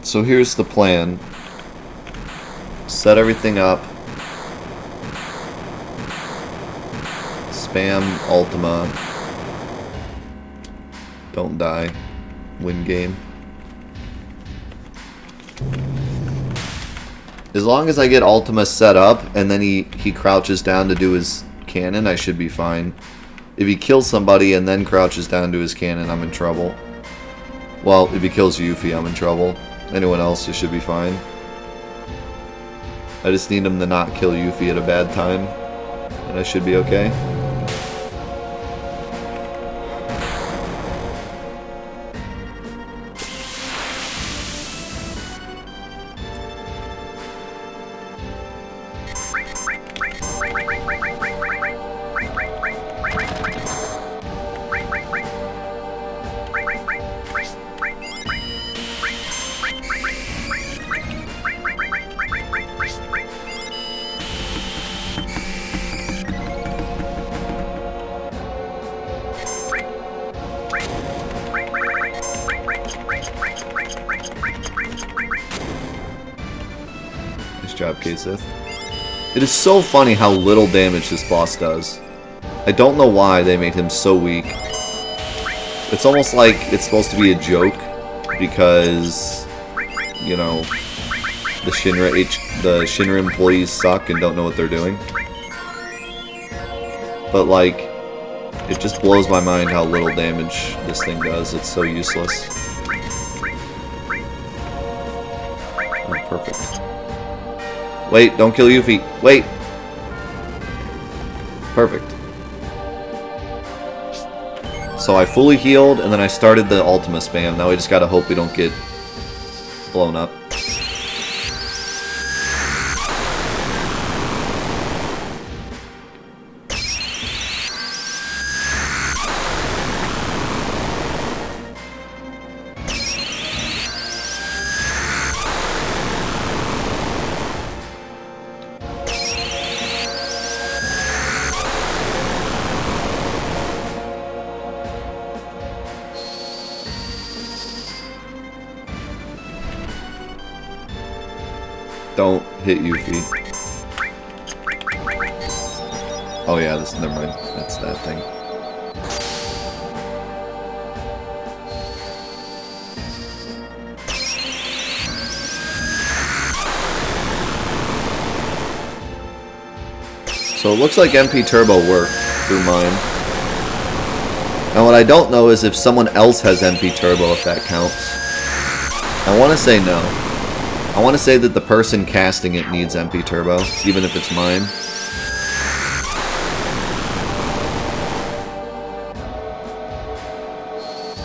So here's the plan. Set everything up. Spam Ultima. Don't die. Win game. As long as I get Ultima set up and then he crouches down to do his cannon, I should be fine. If he kills somebody and then crouches down to his cannon, I'm in trouble. Well, if he kills Yuffie, I'm in trouble. Anyone else, it should be fine. I just need him to not kill Yuffie at a bad time, and I should be okay. It is so funny how little damage this boss does. I don't know why they made him so weak. It's almost like it's supposed to be a joke because, you know, the Shinra employees suck and don't know what they're doing. But like, it just blows my mind how little damage this thing does. It's so useless. Oh, perfect. Wait, don't kill Yuffie. Wait! Perfect. So I fully healed, and then I started the Ultima spam. Now we just gotta hope we don't get blown up. Don't hit Yuffie. Oh yeah, never mind. That's that thing. So it looks like MP Turbo worked through mine. Now what I don't know is if someone else has MP Turbo, if that counts. I want to say no. I want to say that the person casting it needs MP Turbo, even if it's mine.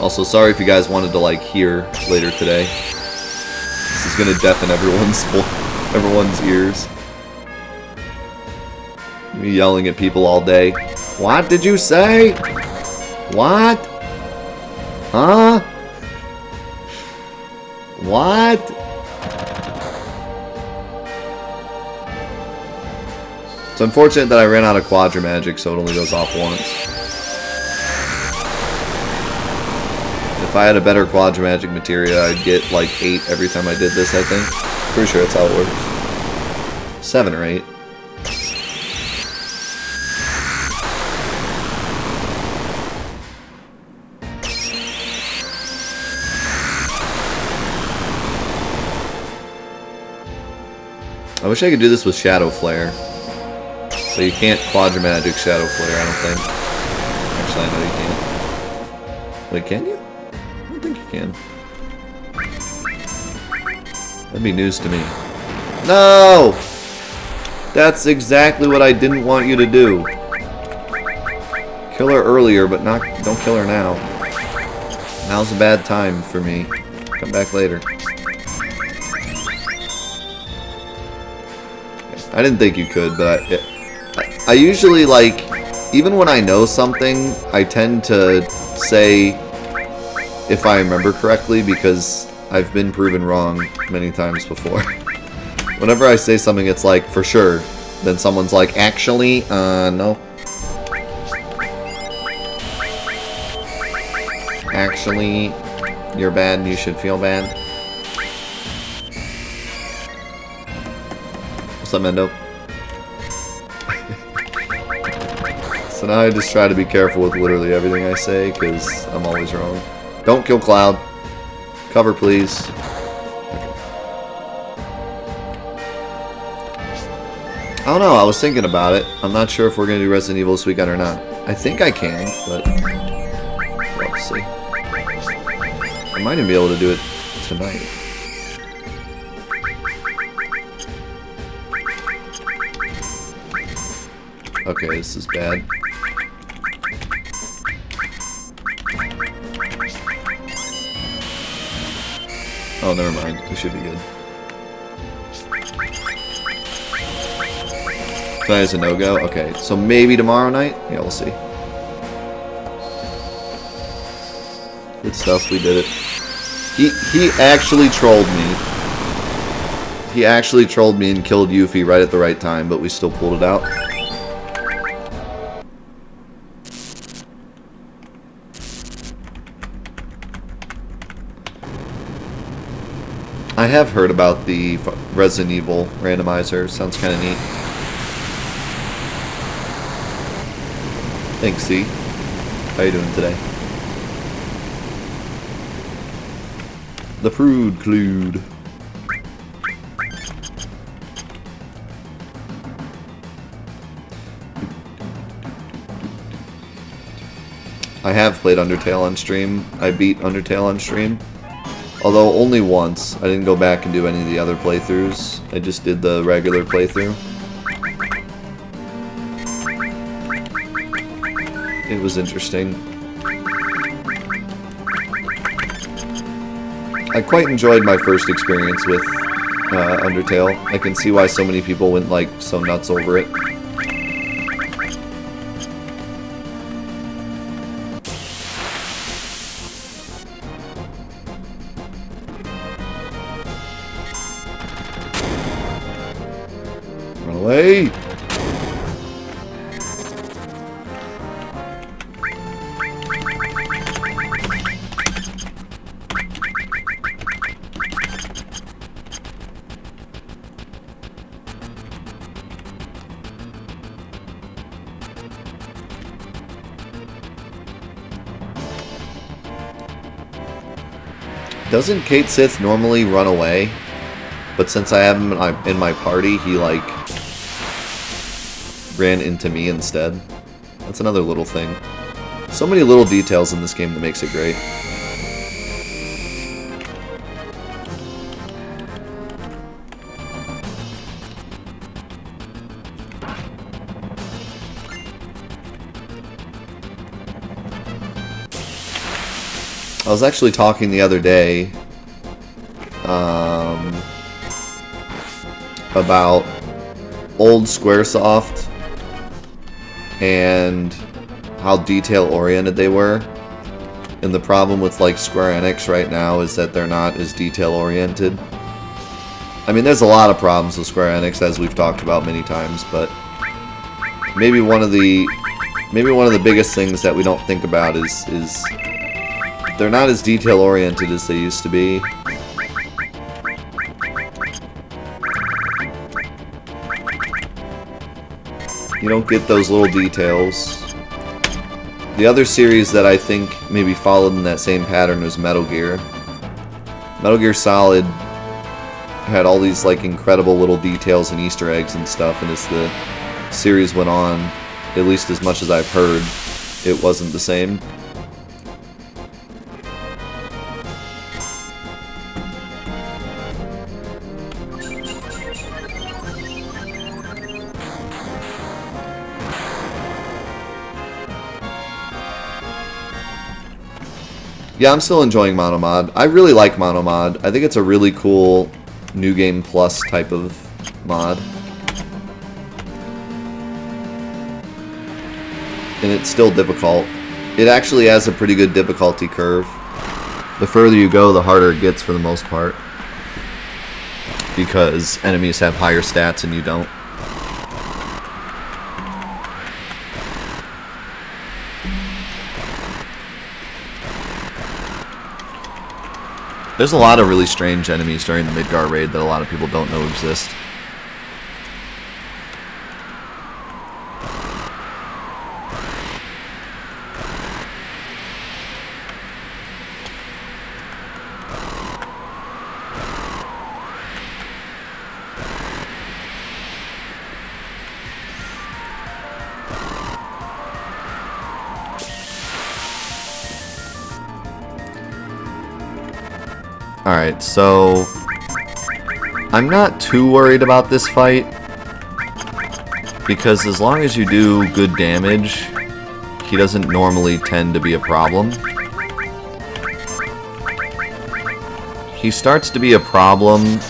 Also, sorry if you guys wanted to like hear later today. This is gonna deafen everyone's ears. Me yelling at people all day. What did you say? What? Huh? What? It's unfortunate that I ran out of Quadra Magic, so it only goes off once. If I had a better Quadra Magic materia, I'd get like 8 every time I did this, I think. Pretty sure that's how it works. 7 or 8. I wish I could do this with Shadow Flare. So you can't Quadra Magic Shadow Flare, I don't think. Actually, I know you can't. Wait, can you? I don't think you can. That'd be news to me. No! That's exactly what I didn't want you to do. Kill her earlier, but don't kill her now. Now's a bad time for me. Come back later. I didn't think you could, but I usually, like, even when I know something, I tend to say if I remember correctly, because I've been proven wrong many times before. Whenever I say something, it's like, for sure. Then someone's like, actually, no. Actually, you're bad and you should feel bad. What's up, Mendo? So now I just try to be careful with literally everything I say, because I'm always wrong. Don't kill Cloud. Cover, please. I don't know, I was thinking about it. I'm not sure if we're going to do Resident Evil this weekend or not. I think I can, but we'll see. I might even be able to do it tonight. Okay, this is bad. Oh, never mind. We should be good. Tonight is a no-go? Okay, so maybe tomorrow night? Yeah, we'll see. Good stuff, we did it. He actually trolled me. He actually trolled me and killed Yuffie right at the right time, but we still pulled it out. I have heard about the Resident Evil randomizer. Sounds kind of neat. Thanks, C. How you doing today? The Prude Clued. I have played Undertale on stream. I beat Undertale on stream. Although only once. I didn't go back and do any of the other playthroughs. I just did the regular playthrough. It was interesting. I quite enjoyed my first experience with Undertale. I can see why so many people went like so nuts over it. Run away! Doesn't Kate Sith normally run away? But since I have him in my party, he, like, ran into me instead. That's another little thing. So many little details in this game that makes it great. I was actually talking the other day about old Squaresoft and how detail-oriented they were. And the problem with like Square Enix right now is that they're not as detail-oriented. I mean, there's a lot of problems with Square Enix, as we've talked about many times, but maybe one of the biggest things that we don't think about is they're not as detail-oriented as they used to be. You don't get those little details. The other series that I think maybe followed in that same pattern was Metal Gear. Metal Gear Solid had all these like incredible little details and Easter eggs and stuff, and as the series went on, at least as much as I've heard, it wasn't the same. Yeah, I'm still enjoying MonoMod. I really like MonoMod. I think it's a really cool New Game Plus type of mod. And it's still difficult. It actually has a pretty good difficulty curve. The further you go, the harder it gets for the most part. Because enemies have higher stats and you don't. There's a lot of really strange enemies during the Midgar raid that a lot of people don't know exist. Alright, so I'm not too worried about this fight, because as long as you do good damage, he doesn't normally tend to be a problem. He starts to be a problem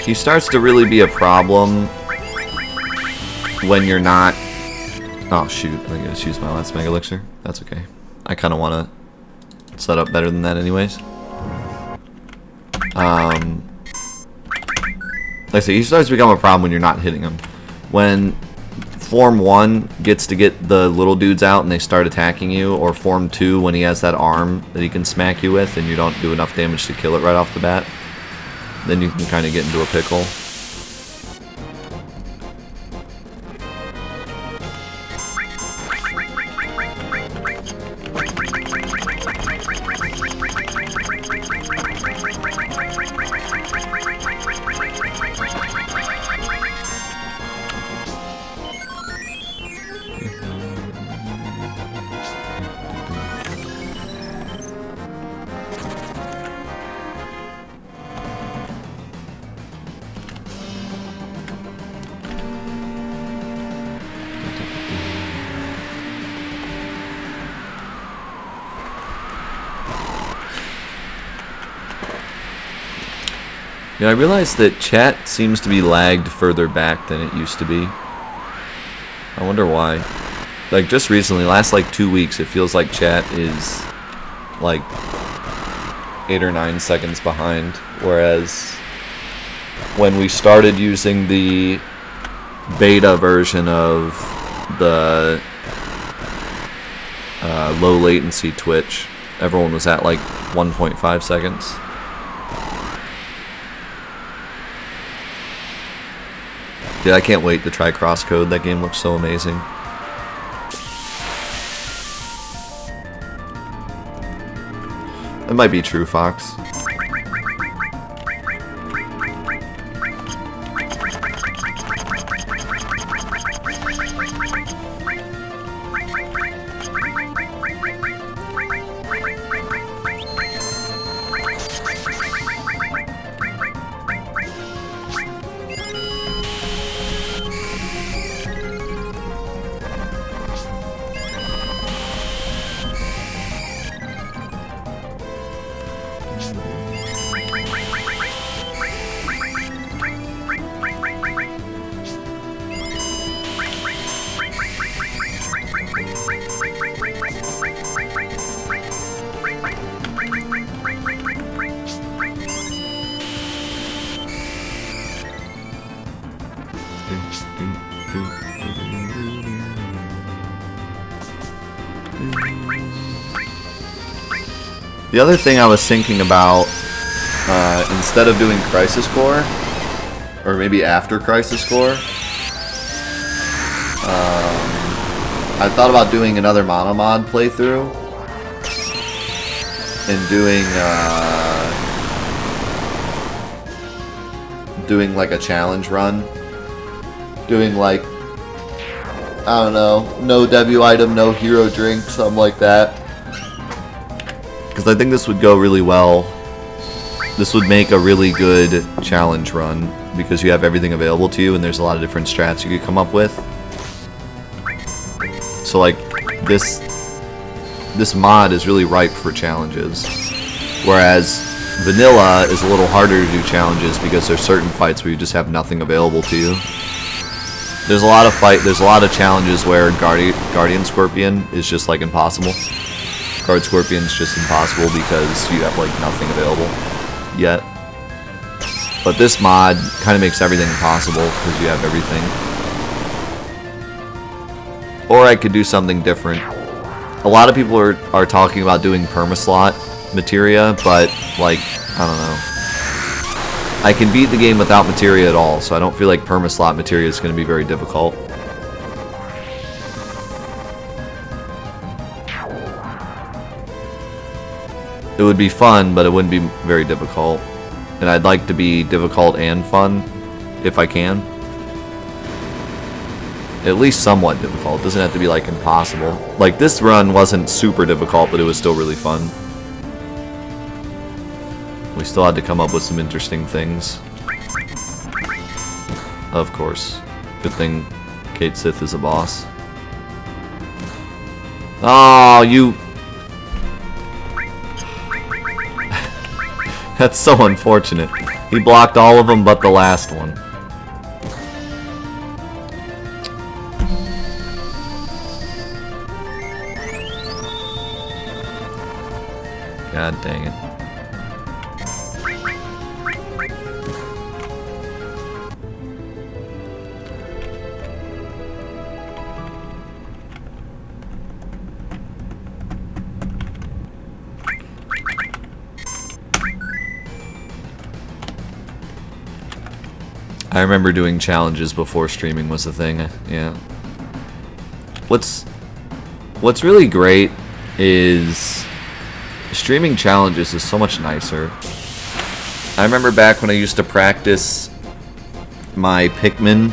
he starts to really be a problem when you're not... Oh shoot, I just used my last Mega Elixir. That's okay. I kind of want to set up better than that anyways. Like I say, he starts to become a problem when you're not hitting him. When Form 1 gets to get the little dudes out and they start attacking you, or Form 2 when he has that arm that he can smack you with and you don't do enough damage to kill it right off the bat, then you can kind of get into a pickle. Yeah, I realized that chat seems to be lagged further back than it used to be. I wonder why. Like, just recently, last like 2 weeks, it feels like chat is like 8 or 9 seconds behind. Whereas when we started using the beta version of the low latency Twitch, everyone was at like 1.5 seconds. Dude, I can't wait to try Crosscode. That game looks so amazing. That might be true, Fox. The other thing I was thinking about, instead of doing Crisis Core, or maybe after Crisis Core, I thought about doing another MonoMod playthrough, and doing like a challenge run, doing like, I don't know, no W item, no hero drink, something like that. Because I think this would go really well. This would make a really good challenge run, because you have everything available to you and there's a lot of different strats you could come up with. So like, this mod is really ripe for challenges. Whereas vanilla is a little harder to do challenges because there's certain fights where you just have nothing available to you. There's a lot of challenges where Guardian Scorpion is just like impossible. Guard Scorpion's just impossible because you have like nothing available yet. But this mod kind of makes everything possible because you have everything. Or I could do something different. A lot of people are talking about doing permaslot materia, but like, I don't know. I can beat the game without materia at all, so I don't feel like permaslot materia is going to be very difficult. It would be fun, but it wouldn't be very difficult. And I'd like to be difficult and fun, if I can. At least somewhat difficult. It doesn't have to be, like, impossible. Like, this run wasn't super difficult, but it was still really fun. We still had to come up with some interesting things. Of course. Good thing Kate Sith is a boss. Oh, you... That's so unfortunate. He blocked all of them but the last one. God dang it. I remember doing challenges before streaming was a thing, yeah. What's really great is streaming challenges is so much nicer. I remember back when I used to practice my Pikmin,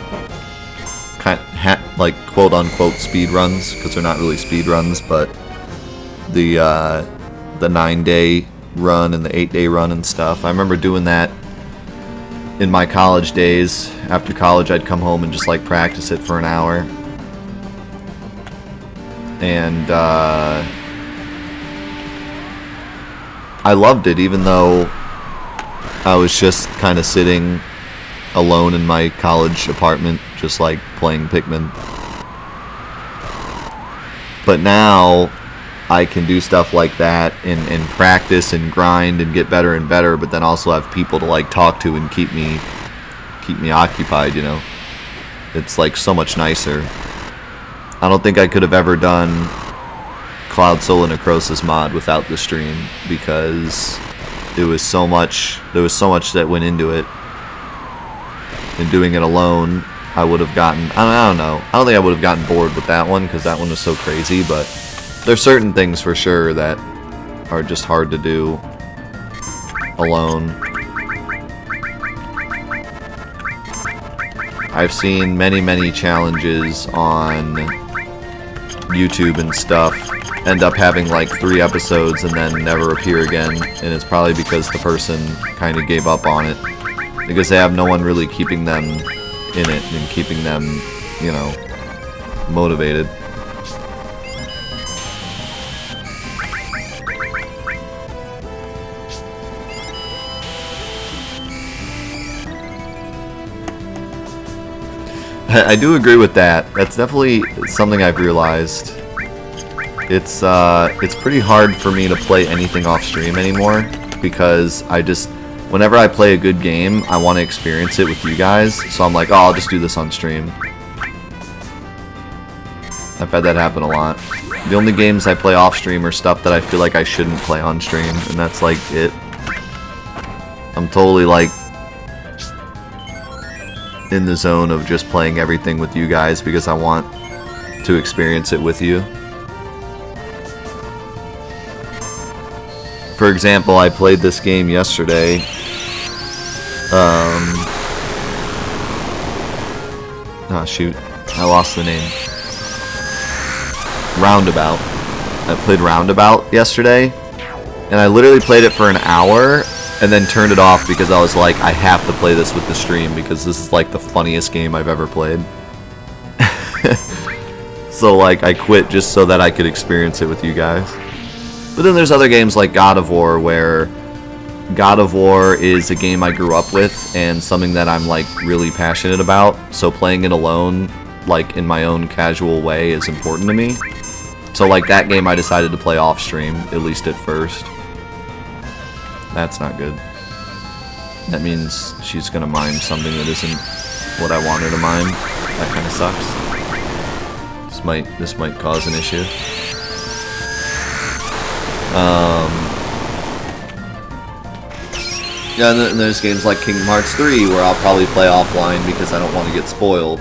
like quote-unquote speed runs, because they're not really speed runs, but the 9-day run and the 8-day run and stuff. I remember doing that in my college days. After college, I'd come home and just like practice it for an hour. And I loved it, even though I was just kind of sitting alone in my college apartment, just like playing Pikmin. But now I can do stuff like that and practice and grind and get better and better, but then also have people to like talk to and keep me occupied, you know. It's like so much nicer. I don't think I could have ever done Cloud Soul Necrosis mod without the stream, because there was so much that went into it. And doing it alone, I would have gotten, I don't know. I don't think I would have gotten bored with that one, because that one was so crazy, but there's certain things for sure that are just hard to do alone. I've seen many challenges on YouTube and stuff end up having like 3 episodes and then never appear again, and it's probably because the person kind of gave up on it, because they have no one really keeping them in it and keeping them, you know, motivated. I do agree with that. That's definitely something I've realized. It's pretty hard for me to play anything off stream anymore, because whenever I play a good game, I want to experience it with you guys, so I'm like, oh, I'll just do this on stream. I've had that happen a lot. The only games I play off stream are stuff that I feel like I shouldn't play on stream, and that's like it. I'm totally like in the zone of just playing everything with you guys because I want to experience it with you. For example, I played this game yesterday. Oh shoot, I lost the name. Roundabout. I played Roundabout yesterday, and I literally played it for an hour and then turned it off because I was like, I have to play this with the stream because this is like the funniest game I've ever played. So like I quit just so that I could experience it with you guys. But then there's other games like God of War, where God of War is a game I grew up with and something that I'm like really passionate about, so playing it alone, like in my own casual way, is important to me. So like that game I decided to play off stream, at least at first. That's not good. That means she's gonna mime something that isn't what I want her to mime. That kind of sucks. This might cause an issue. Yeah, and there's games like Kingdom Hearts 3 where I'll probably play offline because I don't want to get spoiled.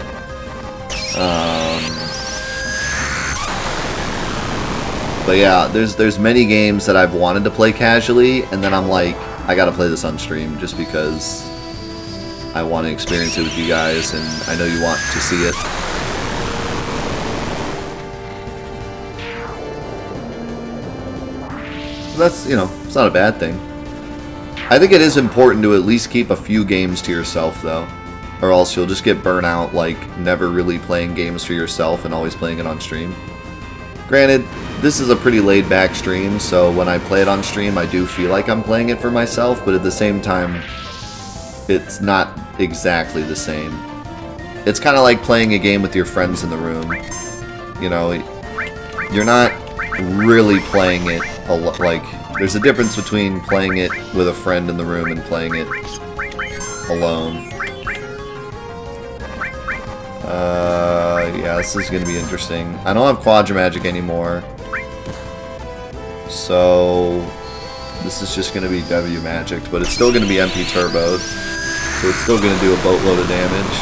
But yeah, there's many games that I've wanted to play casually, and then I'm like, I gotta play this on stream just because I want to experience it with you guys, and I know you want to see it. That's, you know, it's not a bad thing. I think it is important to at least keep a few games to yourself, though. Or else you'll just get burnt out, like, never really playing games for yourself and always playing it on stream. Granted, this is a pretty laid-back stream, so when I play it on stream, I do feel like I'm playing it for myself, but at the same time, it's not exactly the same. It's kind of like playing a game with your friends in the room. You know, you're not really playing it, like, there's a difference between playing it with a friend in the room and playing it alone. Yeah, this is going to be interesting. I don't have Quadra Magic anymore. So, this is just going to be W Magic, but it's still going to be MP Turboed. So it's still going to do a boatload of damage.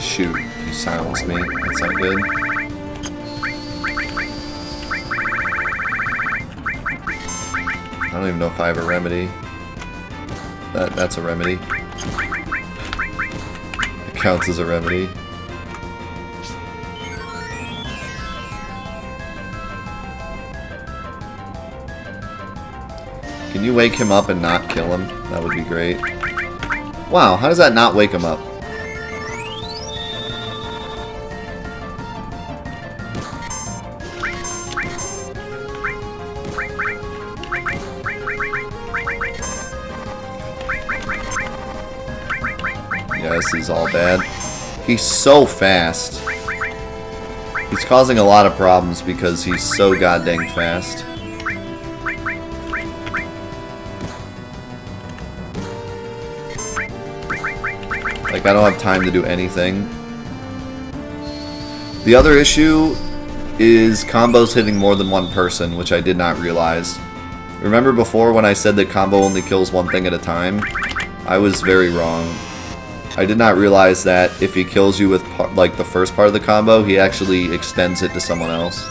Shoot, he silenced me. That's not good. I don't even know if I have a remedy. That's a remedy. It counts as a remedy. Can you wake him up and not kill him? That would be great. Wow, how does that not wake him up? Yeah, this is all bad. He's so fast. He's causing a lot of problems because he's so goddamn fast. Like, I don't have time to do anything. The other issue is combos hitting more than one person, which I did not realize. Remember before when I said that combo only kills one thing at a time? I was very wrong. I did not realize that if he kills you with, like, the first part of the combo, he actually extends it to someone else.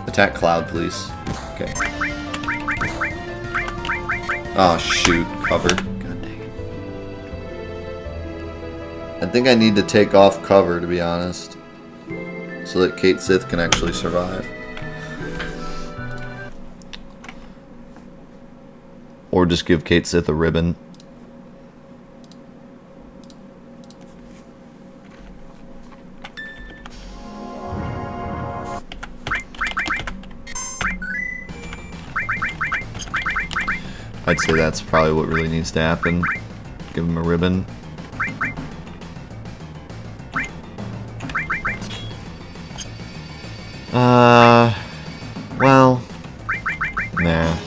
Attack Cloud, please. Okay. Oh, shoot. Cover. God dang it. I think I need to take off cover, to be honest. So that Kate Sith can actually survive. Or just give Kate Sith a ribbon. I'd say that's probably what really needs to happen. Give him a ribbon. Well, nah.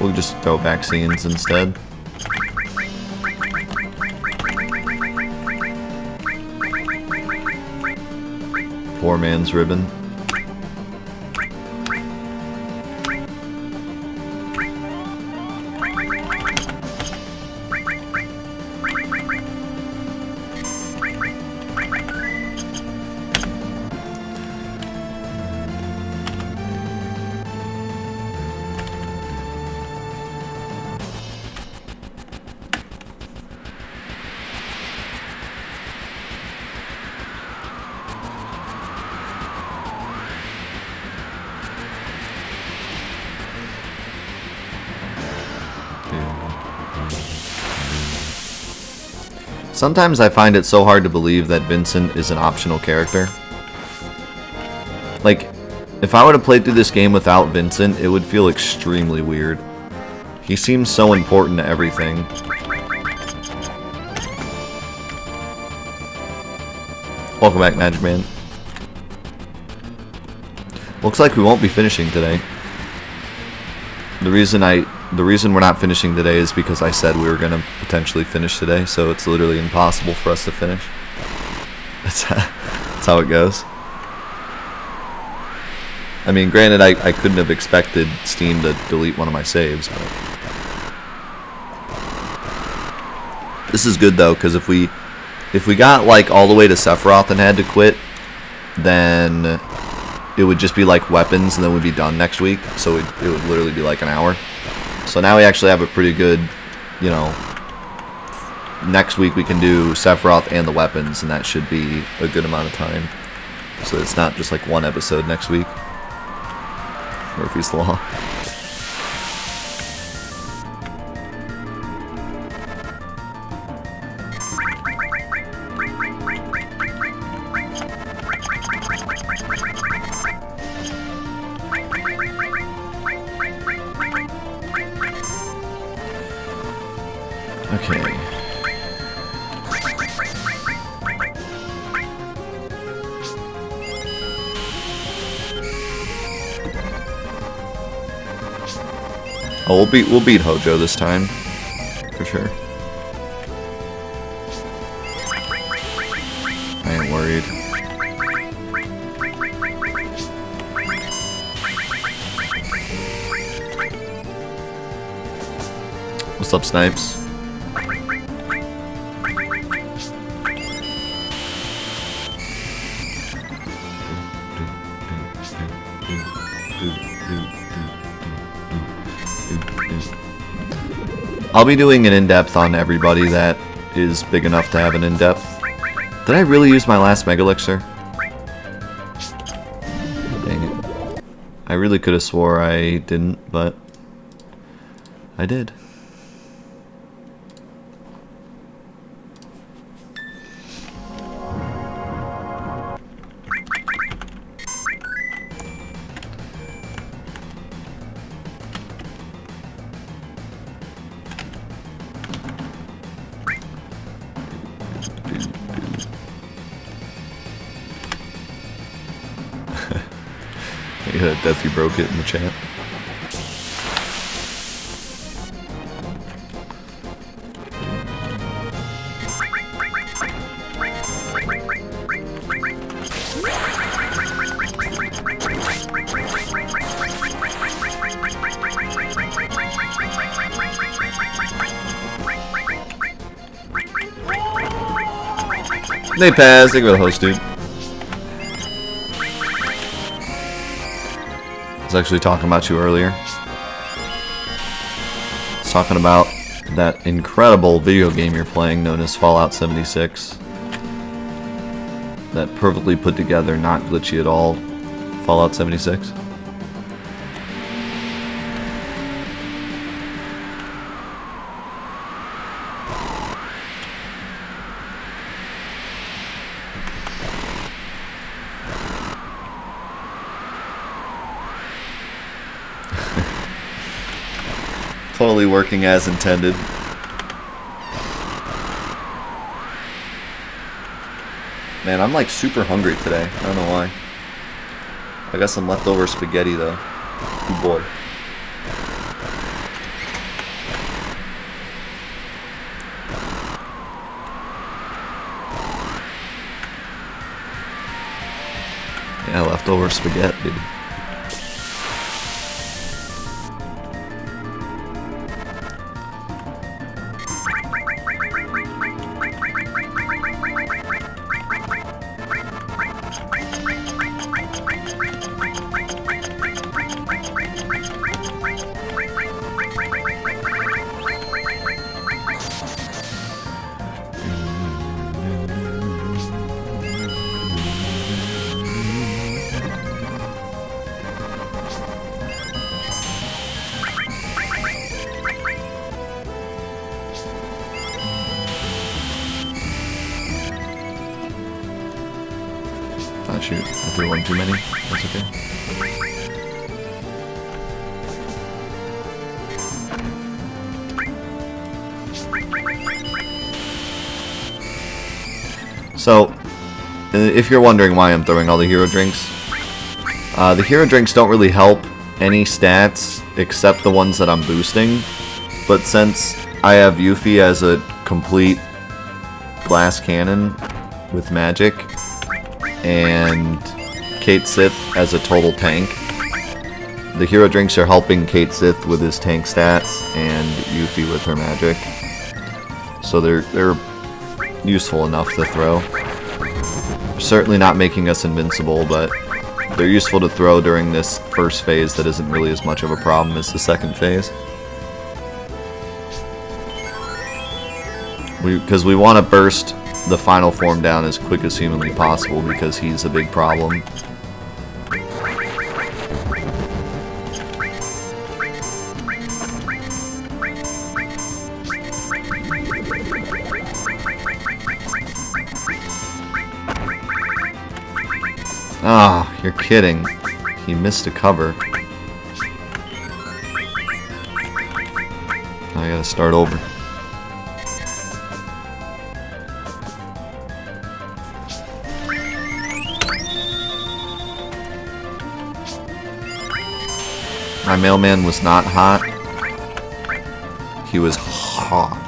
We'll just throw vaccines instead. Poor man's ribbon. Sometimes I find it so hard to believe that Vincent is an optional character. Like, if I were to play through this game without Vincent, it would feel extremely weird. He seems so important to everything. Welcome back, Magic Man. Looks like we won't be finishing today. The reason we're not finishing today is because I said we were going to potentially finish today, so it's literally impossible for us to finish. That's how it goes. I mean, granted, I couldn't have expected Steam to delete one of my saves, but... This is good, though, because if we got, like, all the way to Sephiroth and had to quit, then it would just be like weapons, and then we'd be done next week. So it would literally be like an hour. So now we actually have a pretty good, you know, next week we can do Sephiroth and the weapons, and that should be a good amount of time. So it's not just like one episode next week. Murphy's Law. Okay. Oh, we'll beat Hojo this time, for sure. I ain't worried. What's up, Snipes? I'll be doing an in-depth on everybody that is big enough to have an in-depth. Did I really use my last Mega Elixir? Dang it. I really could have swore I didn't, but I did. Yeah, Death, you broke it in the chat. They pass, they go to host, dude. I was actually talking about you earlier. I was talking about that incredible video game you're playing known as Fallout 76. That perfectly put together, not glitchy at all, Fallout 76. Totally working as intended. Man, I'm like super hungry today. I don't know why. I got some leftover spaghetti though. Oh boy. Yeah, leftover spaghetti, dude. Ah, shoot. I threw one too many. That's okay. So, if you're wondering why I'm throwing all the hero drinks, the hero drinks don't really help any stats except the ones that I'm boosting. But since I have Yuffie as a complete glass cannon with magic, and Kate Sith as a total tank, the hero drinks are helping Kate Sith with his tank stats and Yuffie with her magic. So they're useful enough to throw. Certainly not making us invincible, but they're useful to throw during this first phase that isn't really as much of a problem as the second phase. Because we want to burst the final form down as quick as humanly possible because he's a big problem. Ah, oh, you're kidding. He missed a cover. I gotta start over. My mailman was not hot. He was hot.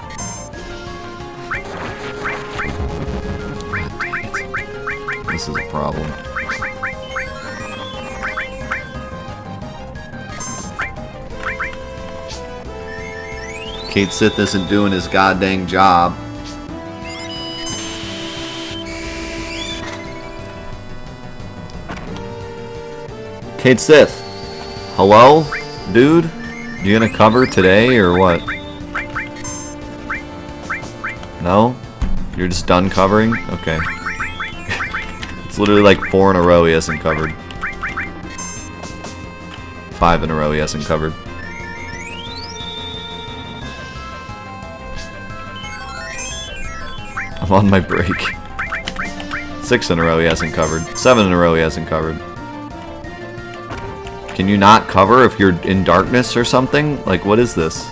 God dang it. This is a problem. Kate Sith isn't doing his goddamn job. Kate Sith. Hello? Dude? You gonna cover today or what? No? You're just done covering? Okay. It's literally like 4 in a row he hasn't covered. 5 in a row he hasn't covered. I'm on my break. 6 in a row he hasn't covered. 7 in a row he hasn't covered. Can you not cover if you're in darkness or something? Like, what is this?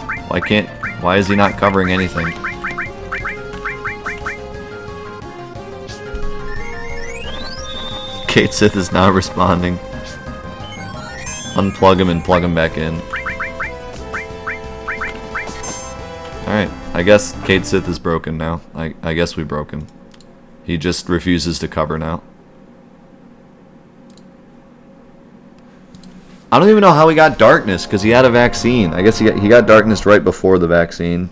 Why is he not covering anything? Kate Sith is not responding. Unplug him and plug him back in. Alright, I guess Kate Sith is broken now. I guess we broke him. He just refuses to cover now. I don't even know how he got darkness, because he had a vaccine. I guess he got darkness right before the vaccine.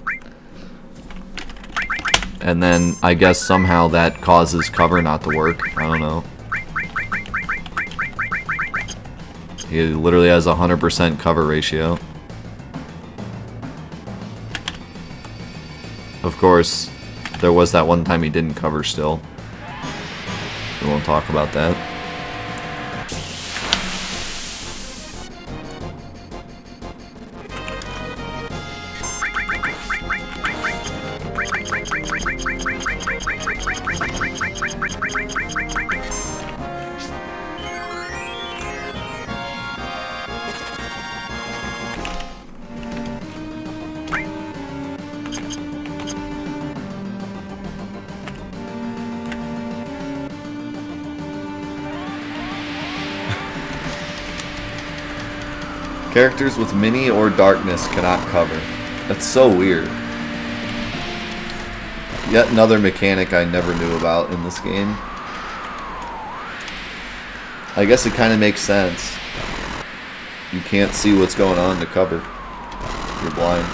And then, I guess somehow that causes cover not to work. I don't know. He literally has a 100% cover ratio. Of course, there was that one time he didn't cover still. We won't talk about that. Characters with mini or darkness cannot cover. That's so weird. Yet another mechanic I never knew about in this game. I guess it kind of makes sense. You can't see what's going on to cover. You're blind.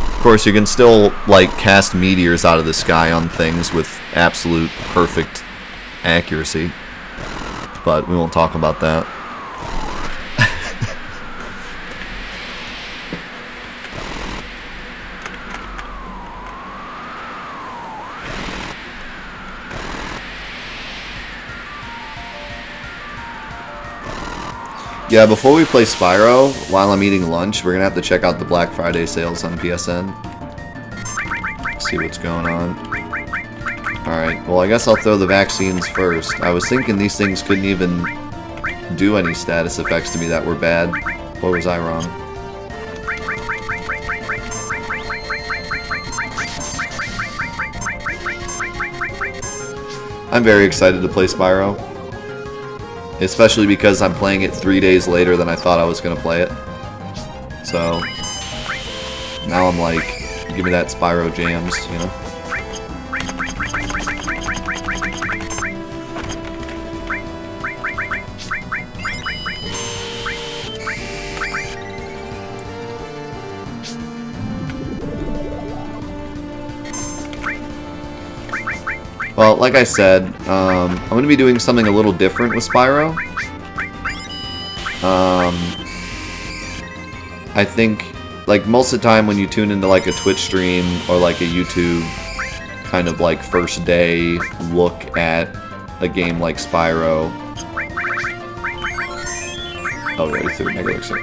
Of course, you can still, like, cast meteors out of the sky on things with absolute perfect accuracy. But we won't talk about that. Yeah, before we play Spyro, while I'm eating lunch, we're gonna have to check out the Black Friday sales on PSN. See what's going on. Alright, well I guess I'll throw the vaccines first. I was thinking these things couldn't even do any status effects to me that were bad. Boy, was I wrong. I'm very excited to play Spyro. Especially because I'm playing it 3 days later than I thought I was going to play it. So, now I'm like, give me that Spyro jams, you know? Well, like I said, I'm going to be doing something a little different with Spyro. I think, like, most of the time when you tune into, like, a Twitch stream or, like, a YouTube kind of, like, first day look at a game like Spyro... Oh, we already threw Mega Elixir.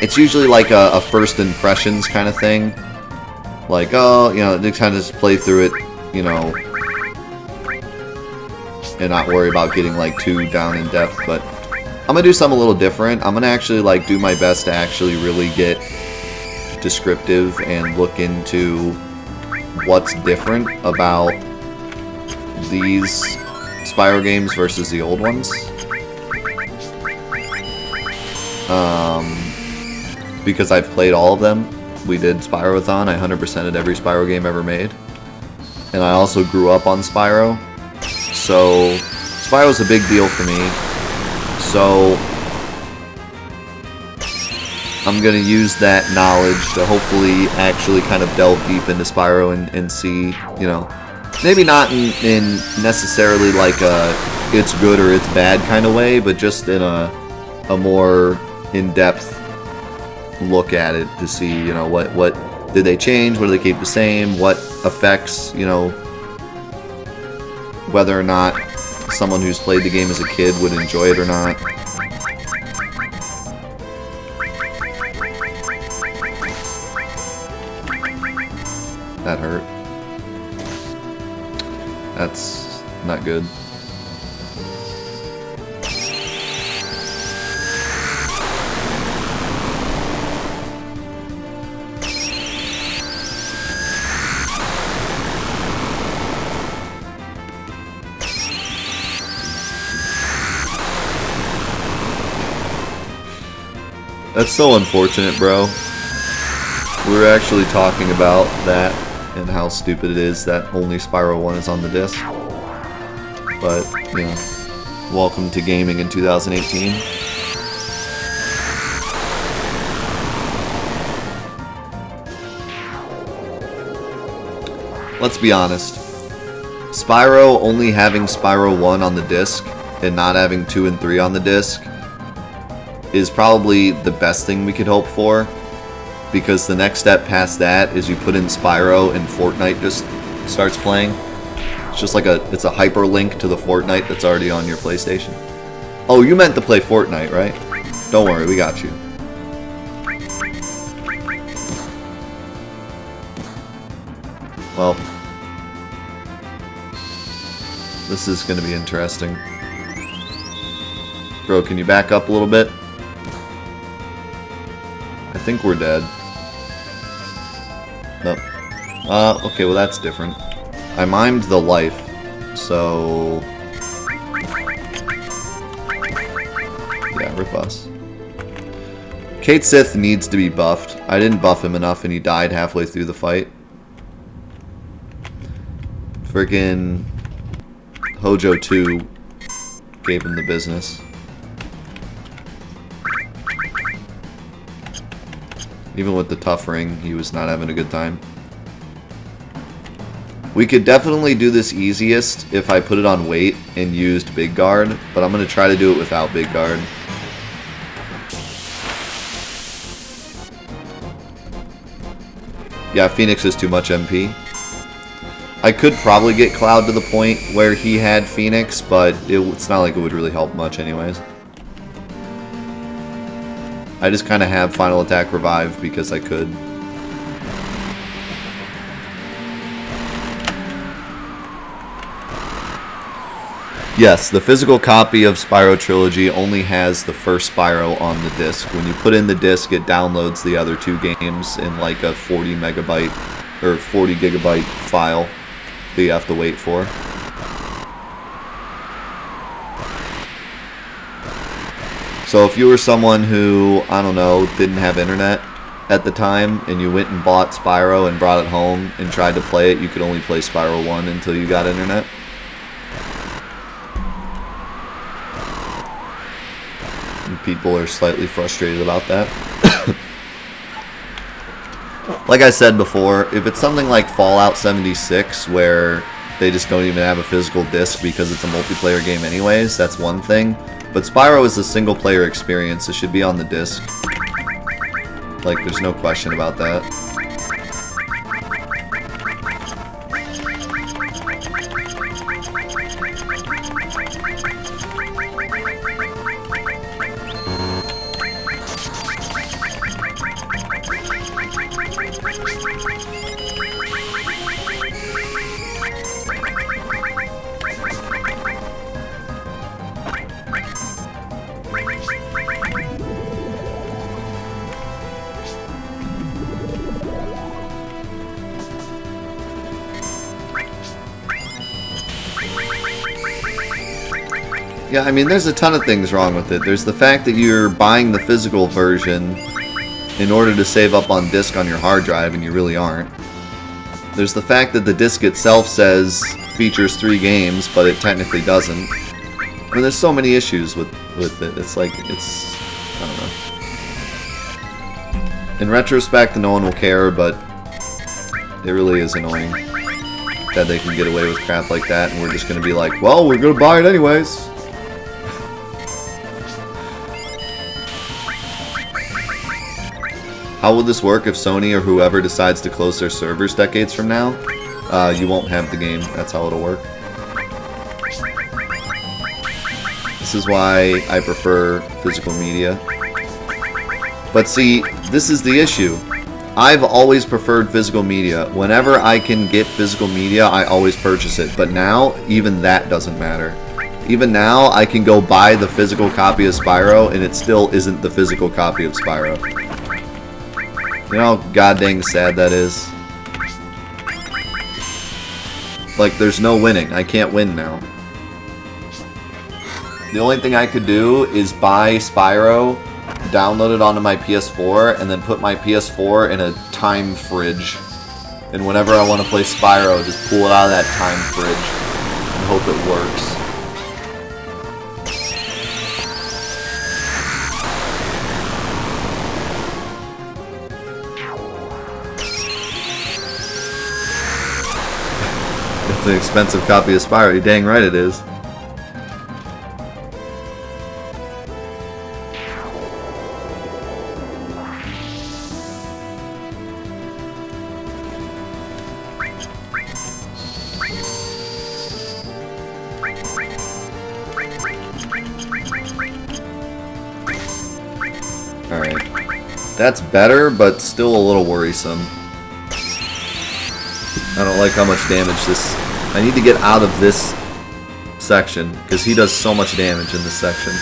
It's usually, like, a first impressions kind of thing. Like, oh, you know, just kind of just play through it, you know, and not worry about getting, like, too down in depth, but I'm gonna do something a little different. I'm gonna actually, like, do my best to actually really get descriptive and look into what's different about these Spyro games versus the old ones. Because I've played all of them. We did Spyro-a-thon. I 100%ed every Spyro game ever made. And I also grew up on Spyro. So, Spyro's a big deal for me. So, I'm going to use that knowledge to hopefully actually kind of delve deep into Spyro and see, you know, maybe not in necessarily like a it's good or it's bad kind of way, but just in a more in-depth look at it to see, you know, what did they change, what do they keep the same, what affects, you know, whether or not someone who's played the game as a kid would enjoy it or not. That hurt. That's not good. That's so unfortunate, bro. We were actually talking about that and how stupid it is that only Spyro 1 is on the disc. But, you know, welcome to gaming in 2018. Let's be honest. Spyro only having Spyro 1 on the disc and not having 2 and 3 on the disc is probably the best thing we could hope for, because the next step past that is you put in Spyro and Fortnite just starts playing. It's just like it's a hyperlink to the Fortnite that's already on your PlayStation. Oh, you meant to play Fortnite, right? Don't worry, we got you. Well, this is going to be interesting. Bro, can you back up a little bit? I think we're dead. Nope. Okay, well that's different. I mimed the life, so... yeah, rip us. Kate Sith needs to be buffed. I didn't buff him enough and he died halfway through the fight. Friggin' Hojo 2 gave him the business. Even with the tough ring, he was not having a good time. We could definitely do this easiest if I put it on weight and used Big Guard, but I'm going to try to do it without Big Guard. Yeah, Phoenix is too much MP. I could probably get Cloud to the point where he had Phoenix, but it's not like it would really help much anyways. I just kind of have Final Attack Revive because I could. Yes, the physical copy of Spyro Trilogy only has the first Spyro on the disc. When you put in the disc, it downloads the other two games in like a 40 megabyte or 40 gigabyte file that you have to wait for. So if you were someone who, I don't know, didn't have internet at the time, and you went and bought Spyro and brought it home and tried to play it, you could only play Spyro 1 until you got internet. And people are slightly frustrated about that. like I said before, if it's something like Fallout 76 where they just don't even have a physical disc because it's a multiplayer game anyways, that's one thing. But Spyro is a single player experience. It should be on the disc. Like, there's no question about that. Yeah, I mean, there's a ton of things wrong with it. There's the fact that you're buying the physical version in order to save up on disk on your hard drive, and you really aren't. There's the fact that the disc itself says features 3 games, but it technically doesn't. I mean, there's so many issues with it. It's like, it's... I don't know. In retrospect, no one will care, but it really is annoying that they can get away with crap like that, and we're just going to be like, well, we're going to buy it anyways. How will this work if Sony or whoever decides to close their servers decades from now? You won't have the game. That's how it'll work. This is why I prefer physical media. But see, this is the issue. I've always preferred physical media. Whenever I can get physical media, I always purchase it. But now, even that doesn't matter. Even now, I can go buy the physical copy of Spyro, and it still isn't the physical copy of Spyro. You know how goddamn sad that is? Like, there's no winning. I can't win now. The only thing I could do is buy Spyro, download it onto my PS4, and then put my PS4 in a time fridge. And whenever I want to play Spyro, just pull it out of that time fridge and hope it works. It's an expensive copy of Spyro. You're dang right it is. Alright. That's better, but still a little worrisome. I don't like how much damage this... I need to get out of this section, because he does so much damage in this section.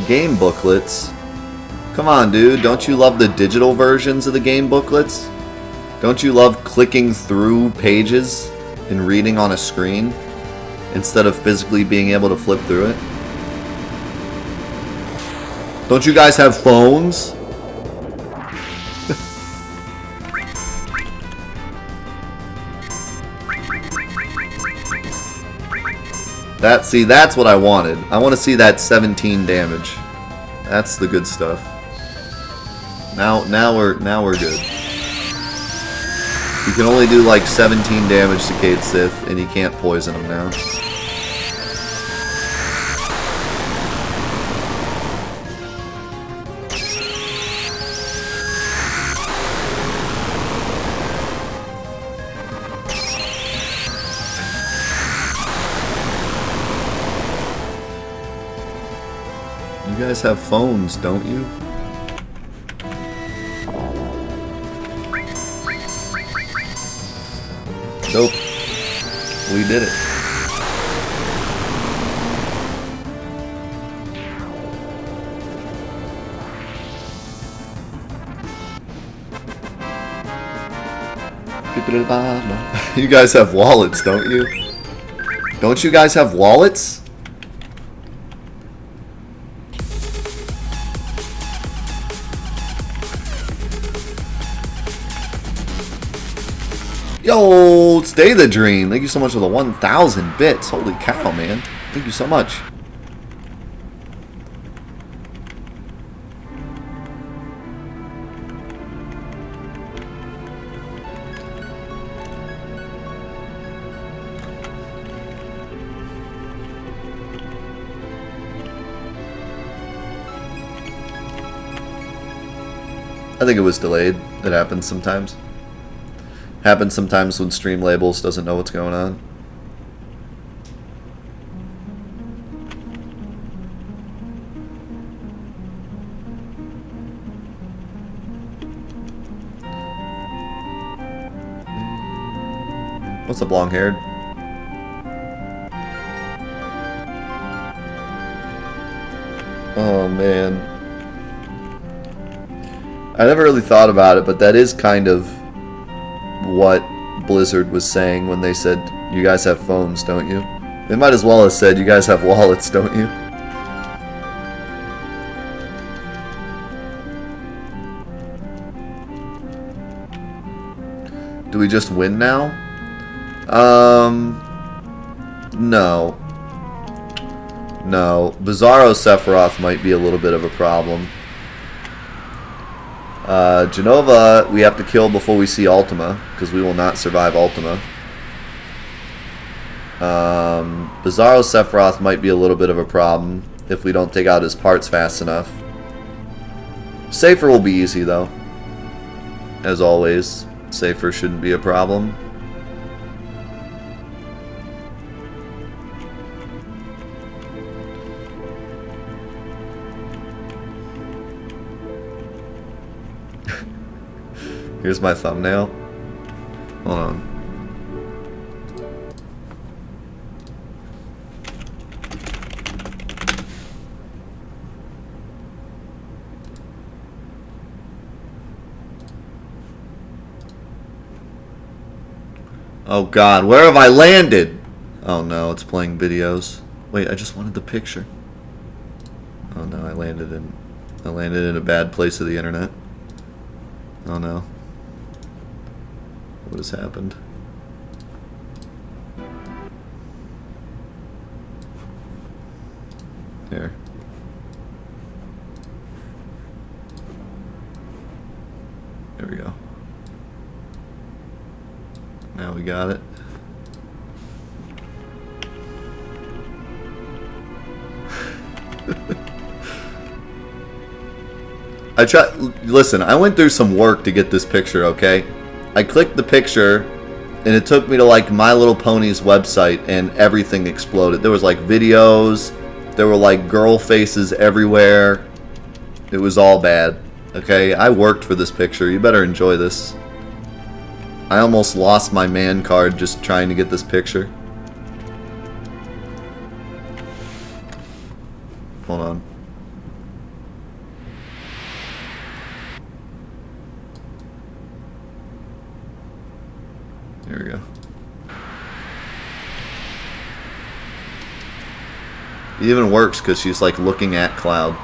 Game booklets? Come on, dude. Don't you love the digital versions of the game booklets? Don't you love clicking through pages and reading on a screen instead of physically being able to flip through it? Don't you guys have phones? That's what I wanted. I want to see that 17 damage. That's the good stuff. Now we're good. You can only do like 17 damage to Cade Sith, and you can't poison him now. You guys have phones, don't you? Nope. We did it. You guys have wallets, don't you? Don't you guys have wallets? Yo, stay the dream. Thank you so much for the 1,000 bits. Holy cow, man. Thank you so much. I think it was delayed. It happens sometimes. Happens sometimes when Stream Labels doesn't know what's going on. What's up, long-haired? Oh, man. I never really thought about it, but that is kind of what Blizzard was saying when they said, you guys have phones, don't you? They might as well have said, you guys have wallets, don't you? Do we just win now? No. No. Bizarro Sephiroth might be a little bit of a problem. Genova, we have to kill before we see Ultima, because we will not survive Ultima. Bizarro Sephiroth might be a little bit of a problem if we don't take out his parts fast enough. Safer will be easy, though. As always, safer shouldn't be a problem. Here's my thumbnail. Hold on. Oh God, where have I landed? Oh no, it's playing videos. Wait, I just wanted the picture. Oh no, I landed in a bad place of the internet. Oh no. What has happened? Here. There we go. Now we got it. Listen, I went through some work to get this picture, okay? I clicked the picture, and it took me to, like, My Little Pony's website, and everything exploded. There was, like, videos. There were, like, girl faces everywhere. It was all bad, okay? I worked for this picture. You better enjoy this. I almost lost my man card just trying to get this picture. Hold on. Here we go. It even works because she's like looking at Cloud.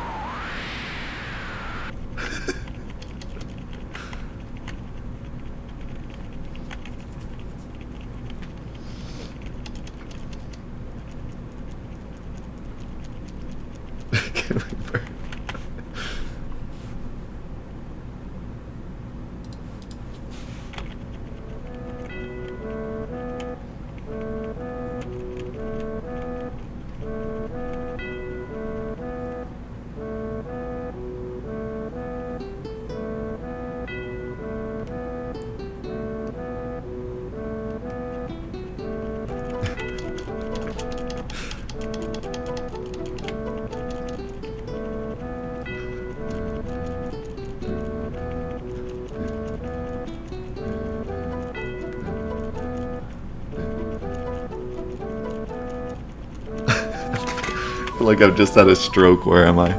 I feel like I've just had a stroke. Where am I?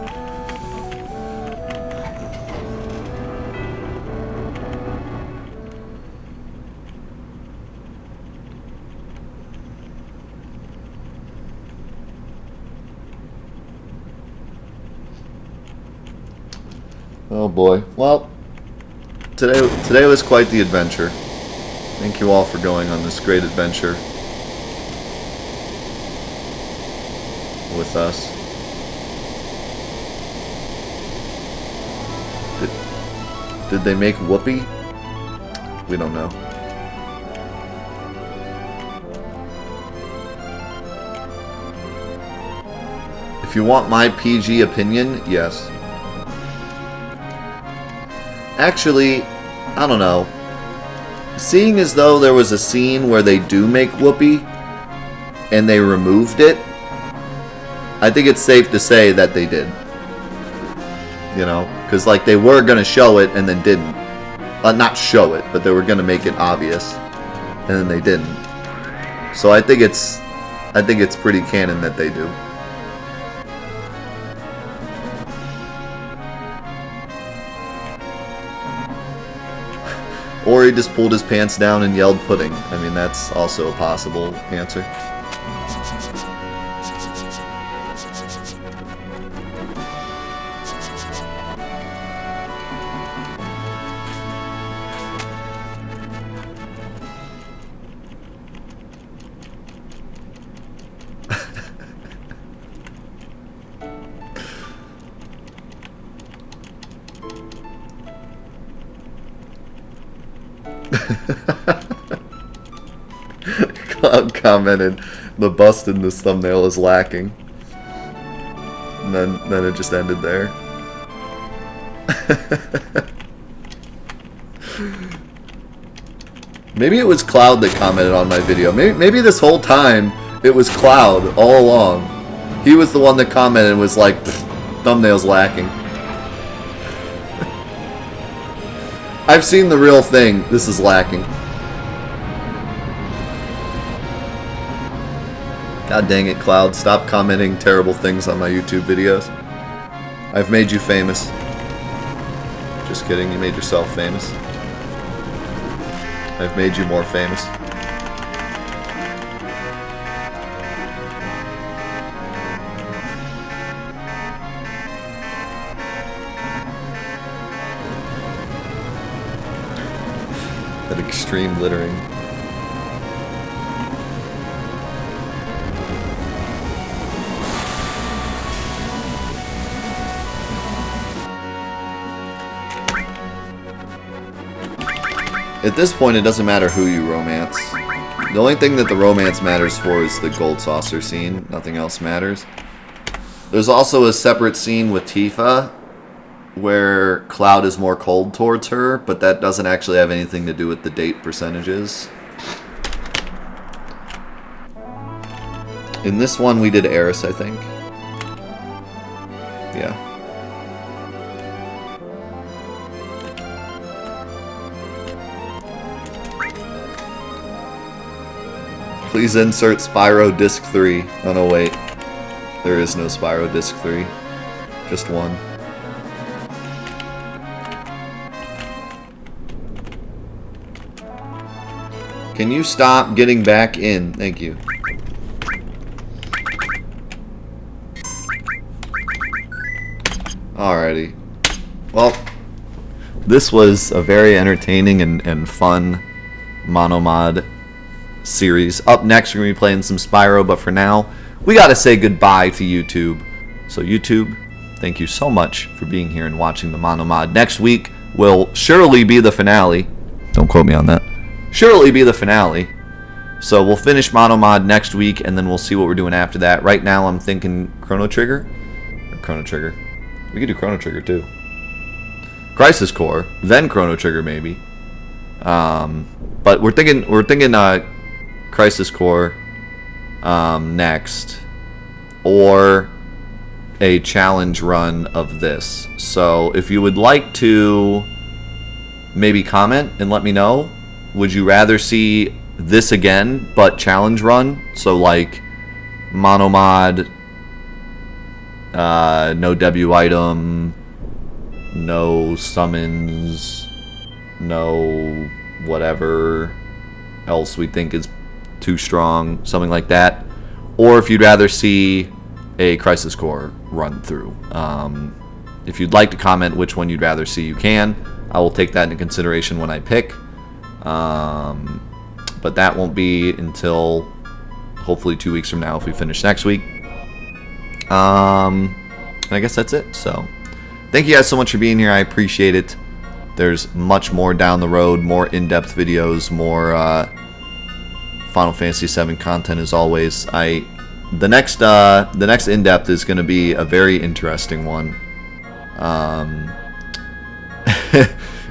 Oh boy. Well, today was quite the adventure. Thank you all for going on this great adventure with us. Did they make Whoopi? We don't know. If you want my PG opinion, yes. Actually, I don't know. Seeing as though there was a scene where they do make Whoopi and they removed it, I think it's safe to say that they did. You know? Because, like, they were going to show it and then didn't. Not show it, but they were going to make it obvious. And then they didn't. So I think it's pretty canon that they do. Or he just pulled his pants down and yelled pudding. I mean, that's also a possible answer. Cloud commented, the bust in this thumbnail is lacking. And then it just ended there. Maybe it was Cloud that commented on my video. Maybe this whole time it was Cloud all along. He was the one that commented and was like, thumbnail's lacking. I've seen the real thing. This is lacking. God dang it, Cloud. Stop commenting terrible things on my YouTube videos. I've made you famous. Just kidding, you made yourself famous. I've made you more famous. That extreme littering. At this point, it doesn't matter who you romance. The only thing that the romance matters for is the gold saucer scene. Nothing else matters. There's also a separate scene with Tifa where Cloud is more cold towards her, but that doesn't actually have anything to do with the date percentages. In this one, we did Eris, I think. Yeah. Please insert Spyro Disc 3. Oh no, wait. There is no Spyro Disc 3. Just one. Can you stop getting back in? Thank you. Alrighty. Well, this was a very entertaining and fun MonoMod series. Up next, we're going to be playing some Spyro, but for now, we got to say goodbye to YouTube. So YouTube, thank you so much for being here and watching the MonoMod. Next week will surely be the finale. Don't quote me on that. Surely be the finale. So we'll finish MonoMod next week, and then we'll see what we're doing after that. Right now, I'm thinking Chrono Trigger. Or Chrono Trigger. We could do Chrono Trigger, too. Crisis Core. Then Chrono Trigger, maybe. But we're thinking Crisis Core next, or a challenge run of this. So if you would like to maybe comment and let me know, would you rather see this again but challenge run? So like MonoMod, no W item, no summons, no whatever else we think is too strong, something like that, or if you'd rather see a Crisis Core run through. If you'd like to comment which one you'd rather see, you can. I will take that into consideration when I pick. But that won't be until hopefully 2 weeks from now if we finish next week. And I guess that's it. So thank you guys so much for being here. I appreciate it. There's much more down the road, more in-depth videos, more Final Fantasy VII content as always. The next in-depth is going to be a very interesting one.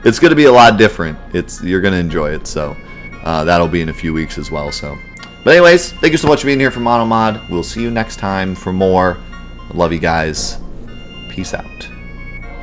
It's going to be a lot different. You're going to enjoy it. So that'll be in a few weeks as well. So, but anyways, thank you so much for being here from MonoMod. We'll see you next time for more. Love you guys. Peace out.